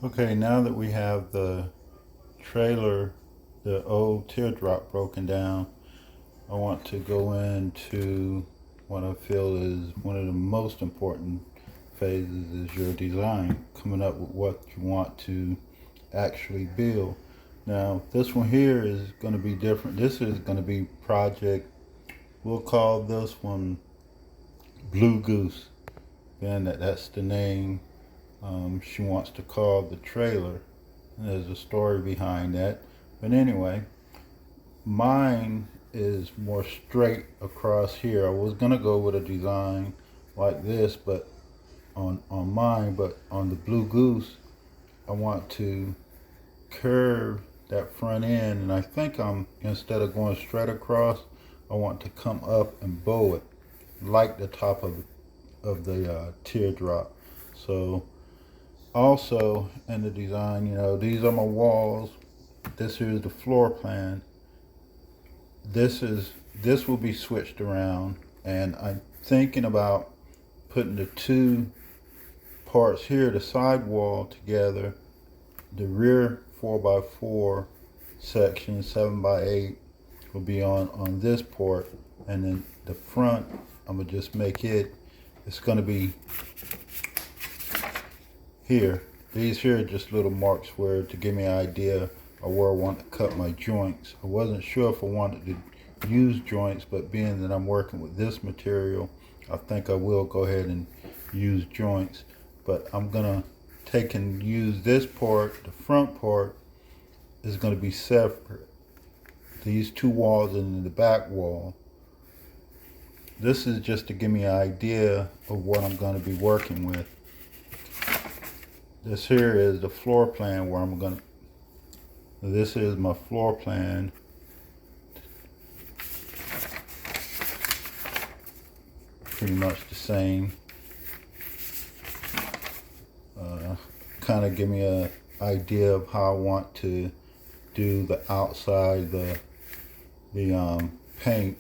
Okay, now that we have the trailer, the old teardrop broken down, I want to go into what I feel is one of the most important phases is your design, coming up with what you want to actually build. Now, this one here is going to be different. This is going to be project, we'll call this one Blue Goose. And that's the name she wants to call the trailer. There's a story behind that. But anyway, mine is more straight across here. I was gonna go with a design like this, but on mine, but on the Blue Goose, I want to curve that front end, and I think instead of going straight across, I want to come up and bow it like the top of the teardrop. So also in the design, these are my walls. This is the floor plan. This will be switched around, and I'm thinking about putting the two parts here, the side wall together. The rear 4x4 section 7x8 will be on this port, and then the front I'm gonna just make it's gonna be here. These here are just little marks where to give me an idea of where I want to cut my joints. I wasn't sure if I wanted to use joints, but being that I'm working with this material, I think I will go ahead and use joints. But I'm gonna take and use this part. The front part is gonna be separate. These two walls and the back wall. This is just to give me an idea of what I'm gonna be working with. This here is the floor plan where this is my floor plan. Pretty much the same. Kind of give me an idea of how I want to do the outside, the paint.